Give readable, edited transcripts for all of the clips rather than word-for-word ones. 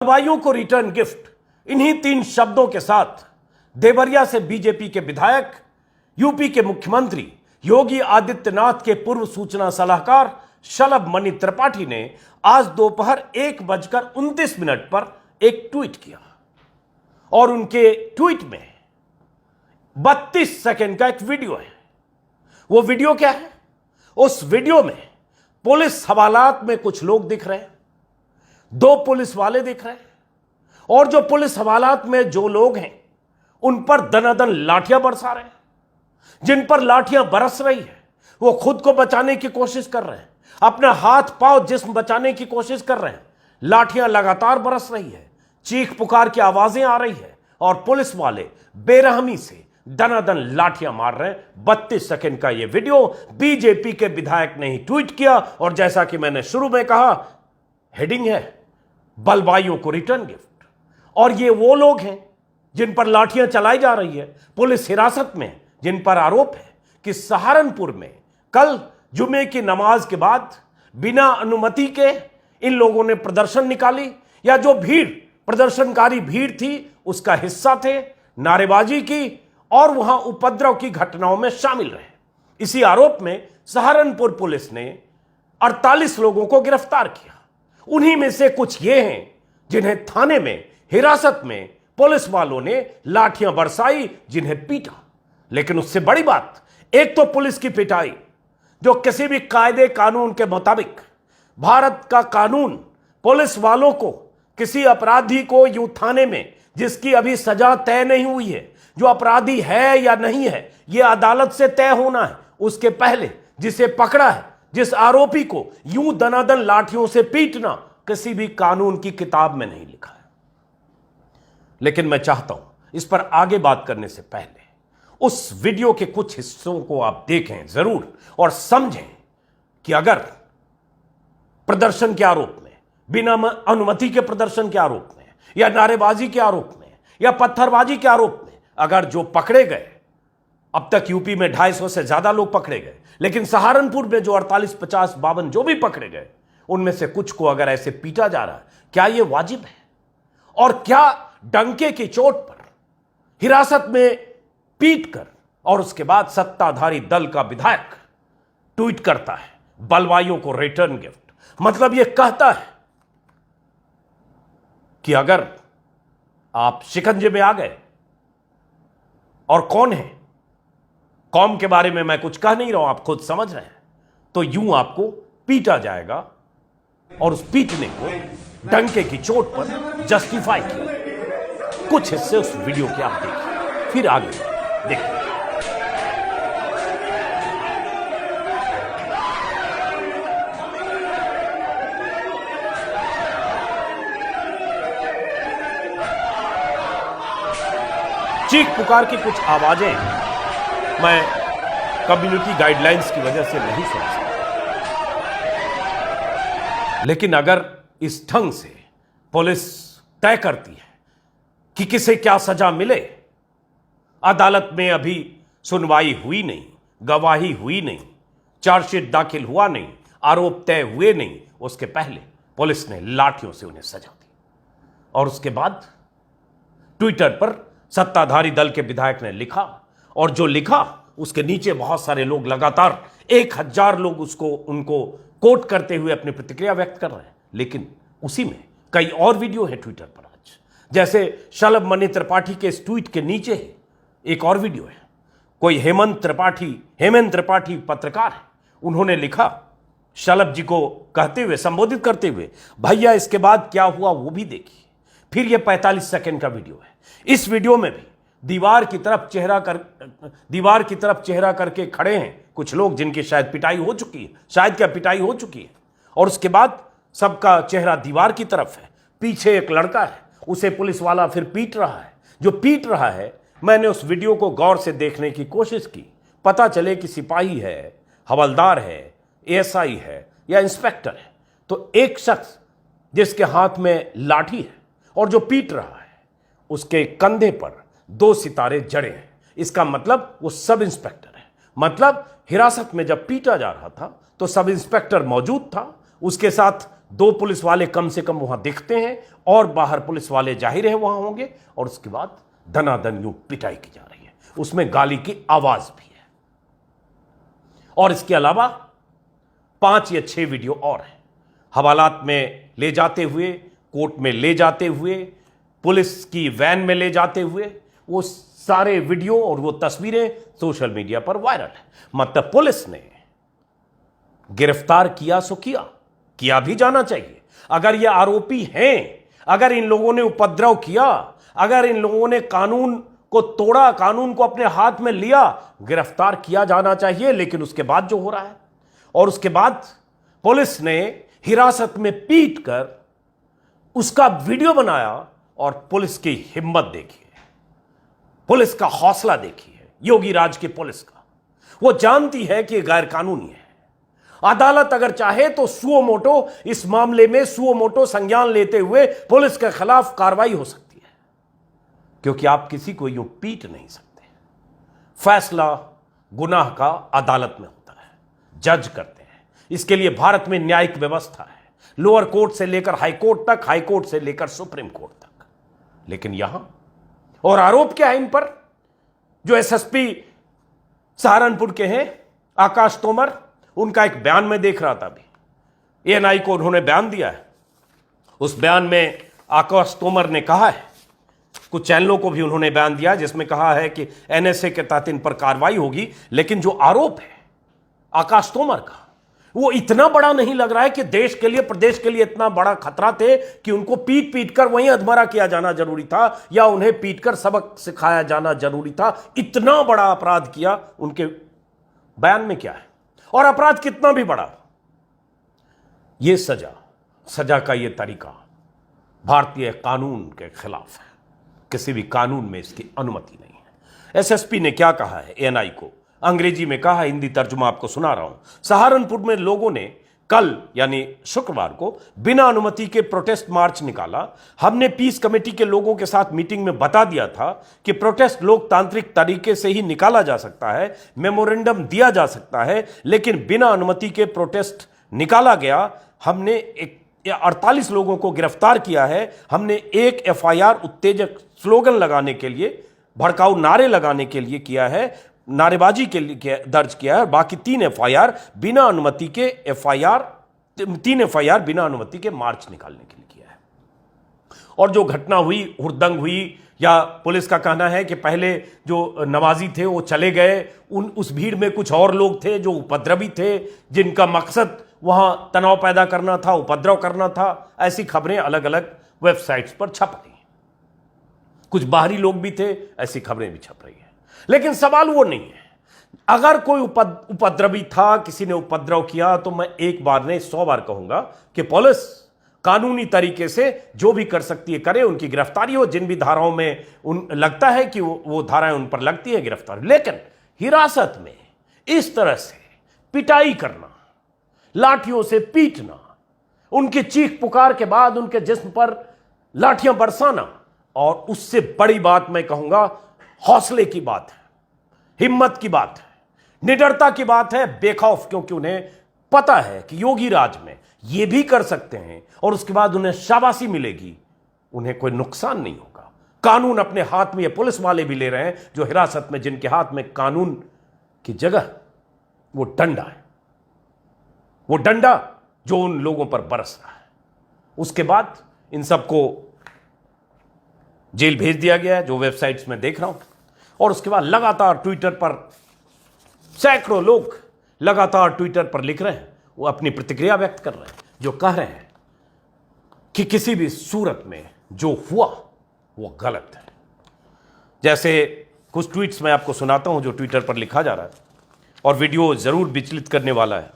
भाइयों को return gift, इन्हीं 3 शब्दों के साथ देवरिया से बीजेपी के विधायक, यूपी के मुख्यमंत्री योगी आदित्यनाथ के पूर्व सूचना सलाहकार शलभ मणि त्रिपाठी ने आज दोपहर 1:29 पर एक ट्वीट किया और उनके ट्वीट में 32 सेकंड का एक वीडियो है। वो वीडियो क्या है? उस वीडियो में पुलिस हवालात में कुछ लोग दिख रहे हैं, 2 पुलिस वाले दिख रहे हैं, और जो पुलिस हवालात में जो लोग हैं उन पर दनादन लाठियां बरसा रहे हैं। जिन पर लाठियां बरस रही है वो खुद को बचाने की कोशिश कर रहे हैं, अपना हाथ पांव जिस्म बचाने की कोशिश कर रहे हैं। लाठियां लगातार बरस रही है, चीख पुकार की आवाजें आ रही है और पुलिस वाले बेरहमी से दनादन लाठियां मार रहे हैं। 32 सेकंड का यह वीडियो बीजेपी के विधायक ने ही ट्वीट किया और जैसा कि मैंने शुरू में कहा, हेडिंग है बलवाइयों को रिटर्न गिफ्ट। और ये वो लोग हैं जिन पर लाठियां चलाई जा रही है, पुलिस हिरासत में, जिन पर आरोप है कि सहारनपुर में कल जुमे की नमाज के बाद बिना अनुमति के इन लोगों ने प्रदर्शन निकाली, या जो भीड़ प्रदर्शनकारी भीड़ थी उसका हिस्सा थे, नारेबाजी की और वहां उपद्रव की घटनाओं में शामिल रहे। इसी आरोप में सहारनपुर पुलिस ने 48 लोगों को गिरफ्तार किया। उन्हीं में से कुछ ये हैं जिन्हें थाने में हिरासत में पुलिस वालों ने लाठियां बरसाई, जिन्हें पीटा। लेकिन उससे बड़ी बात, एक तो पुलिस की पिटाई जो किसी भी कायदे कानून के मुताबिक, भारत का कानून पुलिस वालों को, किसी अपराधी को यूं थाने में जिसकी अभी सजा तय नहीं हुई है, जो अपराधी है या नहीं है यह अदालत से तय होना है, उसके पहले जिसे पकड़ा है, जिस आरोपी को यूं दनादन लाठियों से पीटना किसी भी कानून की किताब में नहीं लिखा है। लेकिन मैं चाहता हूं इस पर आगे बात करने से पहले उस वीडियो के कुछ हिस्सों को आप देखें जरूर और समझें कि अगर प्रदर्शन के आरोप में, बिना अनुमति के प्रदर्शन के आरोप में, या नारेबाजी के आरोप में, या पत्थरबाजी के आरोप में अगर जो पकड़े गए, अब तक यूपी में 250 से ज्यादा लोग पकड़े गए, लेकिन सहारनपुर में जो 48, 50, 52 जो भी पकड़े गए, उनमें से कुछ को अगर ऐसे पीटा जा रहा है, क्या यह वाजिब है? और क्या डंके की चोट पर हिरासत में पीटकर और उसके बाद सत्ताधारी दल का विधायक ट्वीट करता है बलवाइयों को रिटर्न गिफ्ट, मतलब यह कहता है कि अगर आप शिकंजे में आ गए, और कौन है, कौम के बारे में मैं कुछ कह नहीं रहा हूं, आप खुद समझ रहे हैं, तो यूं आपको पीटा जाएगा। और उस पीटने को डंके की चोट पर जस्टिफाई किया। कुछ हिस्से उस वीडियो के आप देखिए, फिर आगे देखिए। चीख पुकार की कुछ आवाजें मैं कम्युनिटी गाइडलाइंस की वजह से नहीं सुन सकता, लेकिन अगर इस ढंग से पुलिस तय करती है कि किसे क्या सजा मिले, अदालत में अभी सुनवाई हुई नहीं, गवाही हुई नहीं, चार्जशीट दाखिल हुआ नहीं, आरोप तय हुए नहीं, उसके पहले पुलिस ने लाठियों से उन्हें सजा दी। और उसके बाद ट्विटर पर सत्ताधारी दल के विधायक ने लिखा, और जो लिखा उसके नीचे बहुत सारे लोग, लगातार 1000 लोग उनको कोट करते हुए अपनी प्रतिक्रिया व्यक्त कर रहे हैं। लेकिन उसी में कई और वीडियो है ट्विटर पर आज, जैसे शलभ मणि त्रिपाठी के इस ट्वीट के नीचे ही एक और वीडियो है। कोई हेमंत त्रिपाठी पत्रकार है, उन्होंने लिखा शलभ जी को कहते हुए, संबोधित करते हुए, भैया इसके बाद क्या हुआ वो भी देखिए। फिर यह 45 सेकंड का वीडियो है। इस वीडियो में भी दीवार की तरफ चेहरा करके खड़े हैं कुछ लोग जिनकी शायद पिटाई हो चुकी है, और उसके बाद सबका चेहरा दीवार की तरफ है। पीछे एक लड़का है, उसे पुलिस वाला फिर पीट रहा है। जो पीट रहा है, मैंने उस वीडियो को गौर से देखने की कोशिश की, पता चले कि सिपाही है, हवलदार है, एएसआई है या इंस्पेक्टर है। तो एक शख्स जिसके हाथ में लाठी है और जो पीट रहा है, उसके कंधे पर 2 सितारे जड़े हैं। इसका मतलब वो सब इंस्पेक्टर है। मतलब हिरासत में जब पीटा जा रहा था तो सब इंस्पेक्टर मौजूद था, उसके साथ 2 पुलिस वाले कम से कम वहां दिखते हैं और बाहर पुलिस वाले जाहिर है वहां होंगे, और उसके बाद धनाधन यूं पिटाई की जा रही है, उसमें गाली की आवाज भी है। और इसके अलावा 5 या 6 वीडियो और हैं, हवालात में ले जाते हुए, कोर्ट में ले जाते हुए, पुलिस की वैन में ले जाते हुए, वो सारे वीडियो और वो तस्वीरें सोशल मीडिया पर वायरल है। मतलब पुलिस ने गिरफ्तार किया सो किया भी जाना चाहिए। अगर ये आरोपी हैं, अगर इन लोगों ने उपद्रव किया, अगर इन लोगों ने कानून को तोड़ा, कानून को अपने हाथ में लिया, गिरफ्तार किया जाना चाहिए। लेकिन उसके बाद जो हो रहा है, और उसके बाद पुलिस ने हिरासत में पीट कर उसका वीडियो बनाया, और पुलिस की हिम्मत देखिए, पुलिस का हौसला देखिए, योगी राज की पुलिस का। वो जानती है कि गैर कानूनी है। अदालत अगर चाहे तो सुओ मोटो इस मामले में सुओ मोटो संज्ञान लेते हुए पुलिस के खिलाफ कार्रवाई हो सकती है, क्योंकि आप किसी को यूं पीट नहीं सकते। फैसला गुनाह का अदालत में होता है, जज करते हैं। इसके लिए भारत में न्यायिक व्यवस्था है, लोअर कोर्ट से लेकर हाई कोर्ट तक, हाई कोर्ट से लेकर सुप्रीम कोर्ट तक। लेकिन यहां, और आरोप क्या है इन पर, जो एसएसपी सहारनपुर के हैं आकाश तोमर, उनका एक बयान में देख रहा था अभी, एएनआई को उन्होंने बयान दिया है। उस बयान में आकाश तोमर ने कहा है, कुछ चैनलों को भी उन्होंने बयान दिया, जिसमें कहा है कि एनएसए के तहत इन पर कार्रवाई होगी। लेकिन जो आरोप है आकाश तोमर का, वो इतना बड़ा नहीं लग रहा है कि देश के लिए, प्रदेश के लिए इतना बड़ा खतरा थे कि उनको पीट पीट कर वहीं अधमरा किया जाना जरूरी था, या उन्हें पीट कर सबक सिखाया जाना जरूरी था। इतना बड़ा अपराध किया उनके बयान में क्या है, और अपराध कितना भी बड़ा, यह सजा का यह तरीका भारतीय कानून के खिलाफ है। किसी भी कानून में इसकी अनुमति नहीं है। एसएसपी ने क्या कहा है एएनआई को, अंग्रेजी में कहा, हिंदी तर्जुमा आपको सुना रहा हूं। सहारनपुर में लोगों ने कल यानी शुक्रवार को बिना अनुमति के प्रोटेस्ट मार्च निकाला। हमने पीस कमेटी के लोगों के साथ मीटिंग में बता दिया था कि प्रोटेस्ट लोकतांत्रिक तरीके से ही निकाला जा सकता है, मेमोरेंडम दिया जा सकता है, लेकिन बिना अनुमति के प्रोटेस्ट निकाला गया। हमने 48 लोगों को गिरफ्तार किया है। हमने एक एफआईआर उत्तेजक स्लोगन लगाने के लिए, भड़काऊ नारे लगाने के लिए किया है, नारेबाजी के लिए दर्ज किया है। बाकी 3 एफआईआर बिना अनुमति के बिना अनुमति के मार्च निकालने के लिए किया है। और जो घटना हुई, हुड़दंग हुई, या पुलिस का कहना है कि पहले जो नवाजी थे वो चले गए, उस भीड़ में कुछ और लोग थे जो उपद्रवी थे, जिनका मकसद वहां तनाव पैदा करना था, उपद्रव करना था। ऐसी खबरें अलग अलग वेबसाइट्स पर छप रही हैं। कुछ बाहरी लोग भी थे, ऐसी खबरें भी छप रही हैं। लेकिन सवाल वो नहीं है। अगर कोई उपद्रवी था, किसी ने उपद्रव किया, तो मैं एक बार नहीं 100 बार कहूंगा कि पुलिस कानूनी तरीके से जो भी कर सकती है करे, उनकी गिरफ्तारी हो। जिन भी धाराओं में लगता है कि वो धाराएं उन पर लगती है, गिरफ्तारी। लेकिन हिरासत में इस तरह से पिटाई करना, लाठियों से पीटना, उनकी चीख पुकार के बाद उनके जिस्म पर लाठियां बरसाना, और उससे बड़ी बात मैं कहूंगा हौसले की बात है, हिम्मत की बात है, निडरता की बात है, बेखौफ, क्योंकि उन्हें पता है कि योगी राज में ये भी कर सकते हैं और उसके बाद उन्हें शाबाशी मिलेगी, उन्हें कोई नुकसान नहीं होगा। कानून अपने हाथ में ये पुलिस वाले भी ले रहे हैं, जो हिरासत में, जिनके हाथ में कानून की जगह वो डंडा है, वो डंडा जो उन लोगों पर बरस रहा है। उसके बाद इन सबको जेल भेज दिया गया है, जो वेबसाइट्स में देख रहा हूं। और उसके बाद लगातार ट्विटर पर सैकड़ों लोग लगातार ट्विटर पर लिख रहे हैं, वो अपनी प्रतिक्रिया व्यक्त कर रहे हैं, जो कह रहे हैं कि किसी भी सूरत में जो हुआ वो गलत है। जैसे कुछ ट्वीट्स मैं आपको सुनाता हूं जो ट्विटर पर लिखा जा रहा है, और वीडियो जरूर विचलित करने वाला है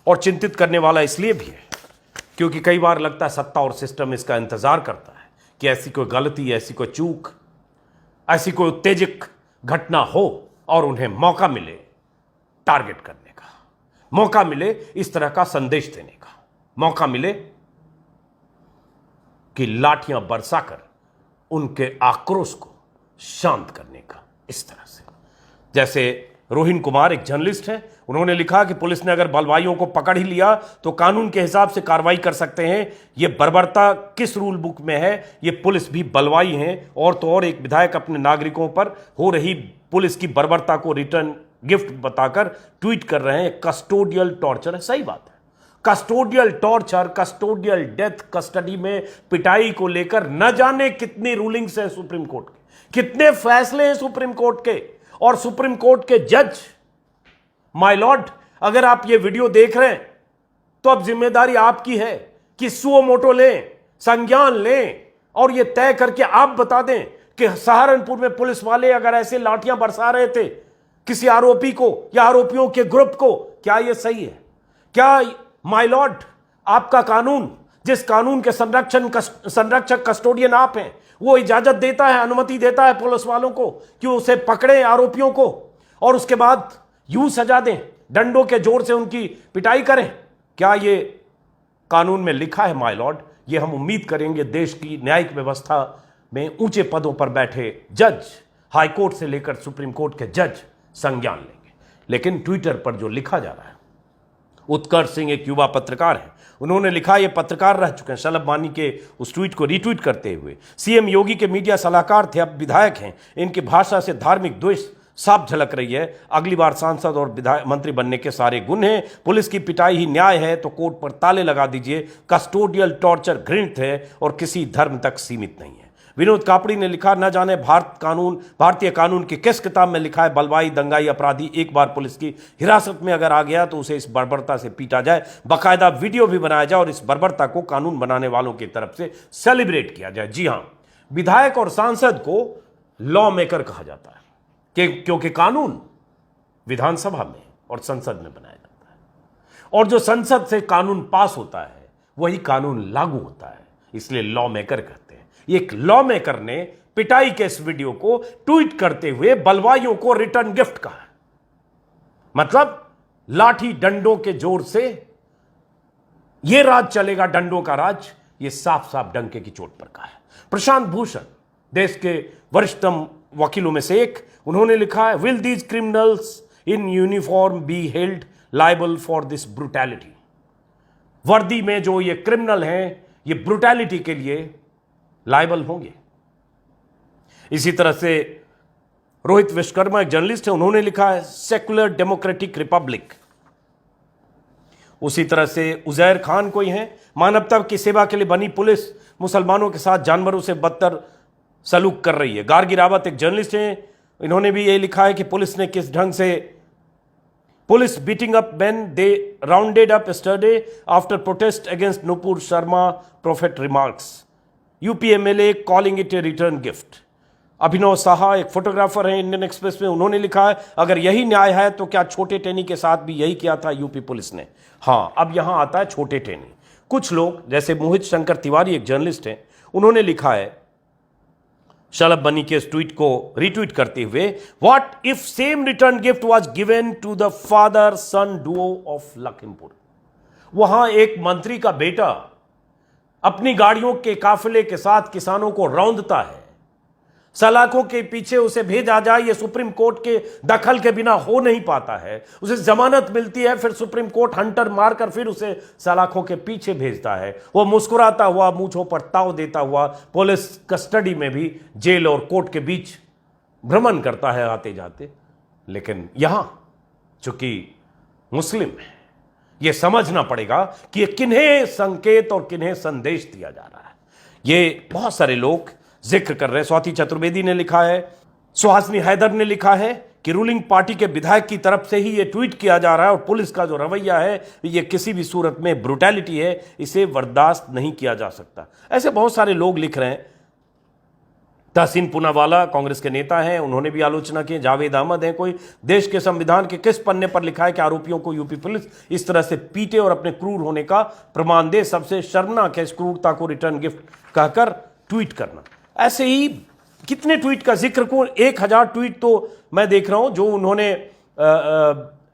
और चिंतित करने वाला इसलिए भी है क्योंकि कई बार लगता है सत्ता और सिस्टम इसका इंतजार करता है कि ऐसी कोई गलती, ऐसी कोई चूक, ऐसी कोई उत्तेजक घटना हो और उन्हें मौका मिले टारगेट करने का, मौका मिले इस तरह का संदेश देने का, मौका मिले कि लाठियां बरसाकर उनके आक्रोश को शांत करने का। इस तरह से जैसे रोहिन कुमार एक जर्नलिस्ट हैं, उन्होंने लिखा कि पुलिस ने अगर बलवाइयों को पकड़ ही लिया तो कानून के हिसाब से कार्रवाई कर सकते हैं। यह बर्बरता किस रूल बुक में है? ये पुलिस भी बलवाई हैं। और तो और एक विधायक अपने नागरिकों पर हो रही पुलिस की बर्बरता को रिटर्न गिफ्ट बताकर ट्वीट कर रहे हैं कस्टोडियल टॉर्चर है। सही बात है, custodial torture, custodial death, custody में पिटाई को लेकर न जाने कितनी रूलिंग्स हैं सुप्रीम कोर्ट के, कितने फैसले हैं सुप्रीम कोर्ट के। और सुप्रीम कोर्ट के जज, माय लॉर्ड, अगर आप ये वीडियो देख रहे हैं तो अब जिम्मेदारी आपकी है कि सुओ मोटो लें, संज्ञान लें और ये तय करके आप बता दें कि सहारनपुर में पुलिस वाले अगर ऐसे लाठियां बरसा रहे थे किसी आरोपी को या आरोपियों के ग्रुप को, क्या यह सही है? क्या माय लॉर्ड आपका कानून, जिस कानून के संरक्षक कस्टोडियन आप हैं, वो इजाजत देता है, अनुमति देता है पुलिस वालों को कि उसे पकड़े आरोपियों को और उसके बाद यूं सजा दें, डंडों के जोर से उनकी पिटाई करें? क्या ये कानून में लिखा है माय लॉर्ड? ये हम उम्मीद करेंगे देश की न्यायिक व्यवस्था में ऊंचे पदों पर बैठे जज, हाईकोर्ट से लेकर सुप्रीम कोर्ट के जज संज्ञान लेंगे। लेकिन ट्विटर पर जो लिखा जा रहा है, उत्कर्ष सिंह एक युवा पत्रकार हैं, उन्होंने लिखा, ये पत्रकार रह चुके हैं, शलभ मानी के उस ट्वीट को रीट्वीट करते हुए। सीएम योगी के मीडिया सलाहकार थे, अब विधायक हैं, इनकी भाषा से धार्मिक द्वेष साफ झलक रही है। अगली बार सांसद और विधायक मंत्री बनने के सारे गुण हैं। पुलिस की पिटाई ही न्याय है तो कोर्ट पर ताले लगा दीजिए। कस्टोडियल टॉर्चर घृणित है और किसी धर्म तक सीमित नहीं है। विनोद कापड़ी ने लिखा, न जाने भारतीय कानून की किस किताब में लिखा है बलवाई दंगाई अपराधी एक बार पुलिस की हिरासत में अगर आ गया तो उसे इस बर्बरता से पीटा जाए, बाकायदा वीडियो भी बनाया जाए और इस बर्बरता को कानून बनाने वालों की तरफ से सेलिब्रेट किया जाए। जी हां, विधायक और सांसद को लॉ मेकर कहा जाता है क्योंकि कानून विधानसभा में और संसद में बनाया जाता है और जो संसद से कानून पास होता है वही कानून लागू होता है, इसलिए लॉ मेकर कहते हैं। एक लॉ मेकर ने पिटाई के इस वीडियो को ट्वीट करते हुए बलवाइयों को रिटर्न गिफ्ट कहा। मतलब लाठी डंडों के जोर से यह राज चलेगा, डंडों का राज, यह साफ साफ डंके की चोट पर कहा है। प्रशांत भूषण देश के वरिष्ठतम वकीलों में से एक, उन्होंने लिखा है, will these criminals in uniform be held liable for this brutality? वर्दी में जो ये क्रिमिनल हैं ये ब्रूटैलिटी के लिए लायबल होंगे। इसी तरह से रोहित विश्वकर्मा एक जर्नलिस्ट है, उन्होंने लिखा है, सेकुलर डेमोक्रेटिक रिपब्लिक। उसी तरह से उजैर खान कोई है, मानवता की सेवा के लिए बनी पुलिस मुसलमानों के साथ जानवरों से बदतर सलूक कर रही है। गार्गी रावत एक जर्नलिस्ट हैं, इन्होंने भी ये लिखा है कि पुलिस ने किस ढंग से police beating up man they rounded up yesterday after protest against Nupur Sharma prophet remarks, UP MLA calling it a return gift. Abhinav Saha एक फोटोग्राफर हैं इंडियन एक्सप्रेस में, उन्होंने लिखा है, अगर यही न्याय है तो क्या छोटे टेनी के साथ भी यही किया था यूपी पुलिस ने? हां, अब यहां आता है छोटे टेनी। कुछ लोग जैसे मोहित शंकर तिवारी एक जर्नलिस्ट हैं, उन्होंने लिखा है शलभ बनी के इस ट्वीट को रीट्वीट करते हुए, what if same return gift was given to the father son duo of Lakhimpur? वहां एक मंत्री का बेटा अपनी गाड़ियों के काफिले के साथ किसानों को रौंदता है, सलाखों के पीछे उसे भेजा जाए, यह सुप्रीम कोर्ट के दखल के बिना हो नहीं पाता है। उसे जमानत मिलती है, फिर सुप्रीम कोर्ट हंटर मारकर फिर उसे सलाखों के पीछे भेजता है। वो मुस्कुराता हुआ, मूंछों पर ताव देता हुआ पुलिस कस्टडी में भी जेल और कोर्ट के बीच भ्रमण करता है आते जाते। लेकिन यहां चूंकि मुस्लिम है, यह समझना पड़ेगा कि यह किन्हें संकेत और किन्हें संदेश दिया जा रहा है। ये बहुत सारे लोग जिक्र कर रहे हैं। स्वाति चतुर्वेदी ने लिखा है, सुहासिनी हैदर ने लिखा है कि रूलिंग पार्टी के विधायक की तरफ से ही यह ट्वीट किया जा रहा है और पुलिस का जो रवैया है यह किसी भी सूरत में ब्रूटैलिटी है, इसे बर्दाश्त नहीं किया जा सकता। ऐसे बहुत सारे लोग लिख रहे हैं। तहसीन पूनावाला कांग्रेस के नेता हैं, उन्होंने भी आलोचना की। जावेद अहमद हैं कोई, देश के संविधान के किस पन्ने पर लिखा है कि आरोपियों को यूपी पुलिस इस तरह से पीटे और अपने क्रूर होने का प्रमाण दे? सबसे शर्मनाक है इस क्रूरता को रिटर्न गिफ्ट कहकर ट्वीट करना। ऐसे ही कितने ट्वीट का जिक्र को, 1000 ट्वीट तो मैं देख रहा हूं जो उन्होंने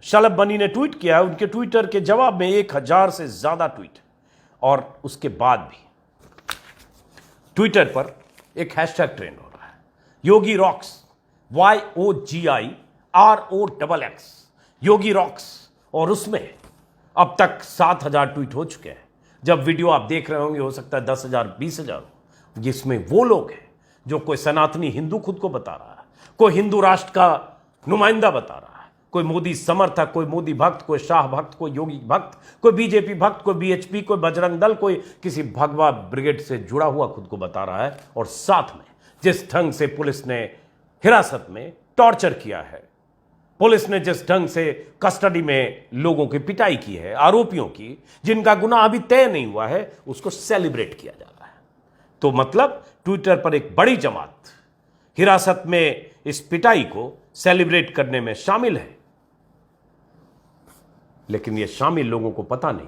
शलभ बनी ने ट्वीट किया है, उनके ट्विटर के जवाब में 1000 से ज्यादा ट्वीट। और उसके बाद भी ट्विटर पर एक हैशटैग ट्रेंड हो रहा है, योगी रॉक्स, YOGI ROXX योगी रॉक्स, और उसमें अब तक 7,000 ट्वीट हो चुके हैं। जब वीडियो आप देख रहे होंगे हो सकता है 10,000 20,000 हो, जिसमें वो लोग हैं जो कोई सनातनी हिंदू खुद को बता रहा है, कोई हिंदू राष्ट्र का नुमाइंदा बता रहा है, कोई मोदी समर्थक, कोई मोदी भक्त, कोई शाह भक्त, कोई योगी भक्त, कोई बीजेपी भक्त, कोई BHP, कोई बजरंग दल, कोई किसी भगवा ब्रिगेड से जुड़ा हुआ खुद को बता रहा है। और साथ में जिस ढंग से पुलिस ने हिरासत में टॉर्चर किया है, पुलिस ने जिस ढंग से कस्टडी में लोगों की पिटाई की है, आरोपियों की जिनका गुनाह अभी तय नहीं हुआ है, उसको सेलिब्रेट किया जा रहा है। तो मतलब ट्विटर पर एक बड़ी जमात हिरासत में इस पिटाई को सेलिब्रेट करने में शामिल है, लेकिन यह शामिल लोगों को पता नहीं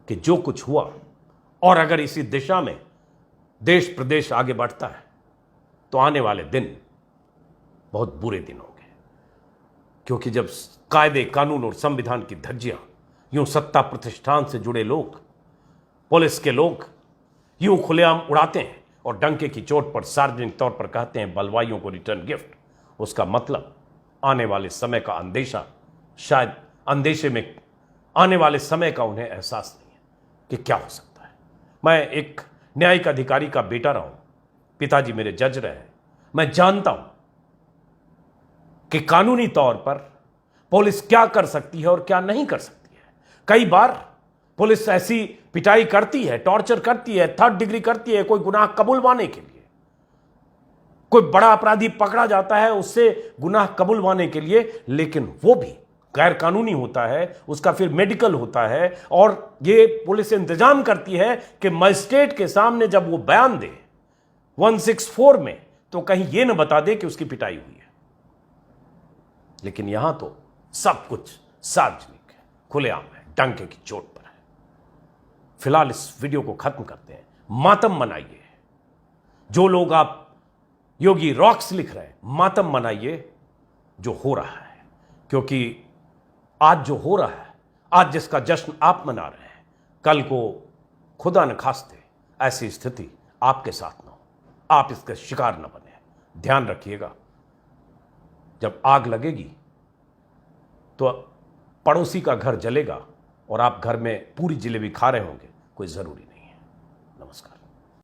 कि जो कुछ हुआ, और अगर इसी दिशा में देश प्रदेश आगे बढ़ता है तो आने वाले दिन बहुत बुरे दिन होंगे। क्योंकि जब कायदे कानून और संविधान की धज्जियां यूं सत्ता प्रतिष्ठान से जुड़े लोग, पुलिस के लोग यूं खुलेआम उड़ाते हैं और डंके की चोट पर सार्वजनिक तौर पर कहते हैं बलवाइयों को रिटर्न गिफ्ट, उसका मतलब आने वाले समय का अंदेशा, शायद अंदेशे में आने वाले समय का उन्हें एहसास नहीं है कि क्या हो सकता है। मैं एक न्यायिक अधिकारी का बेटा रहा हूं, पिताजी मेरे जज रहे हैं। मैं जानता हूं कि कानूनी तौर पर पुलिस क्या कर सकती है और क्या नहीं कर सकती है। कई बार पुलिस ऐसी पिटाई करती है, टॉर्चर करती है, 3rd डिग्री करती है कोई गुनाह कबूलवाने के लिए। कोई बड़ा अपराधी पकड़ा जाता है उससे गुनाह कबूलवाने के लिए, लेकिन वो भी गैर कानूनी होता है, उसका फिर मेडिकल होता है, और ये पुलिस इंतजाम करती है कि मजिस्ट्रेट के सामने जब वो बयान दे 164 में, तो कहीं ये न बता दे कि उसकी पिटाई हुई है। लेकिन यहां तो सब कुछ सार्वजनिक है, खुलेआम है, डंके की चोट पर है। फिलहाल इस वीडियो को खत्म करते हैं। मातम मनाइए, जो लोग आप योगी रॉक्स लिख रहे हैं, मातम मनाइए जो हो रहा है। क्योंकि आज जो हो रहा है, आज जिसका जश्न आप मना रहे हैं, कल को खुदा न खास्ते ऐसी स्थिति आपके साथ न हो, आप इसके शिकार न बने। ध्यान रखिएगा, जब आग लगेगी तो पड़ोसी का घर जलेगा और आप घर में पूरी जलेबी खा रहे होंगे, कोई जरूरी नहीं।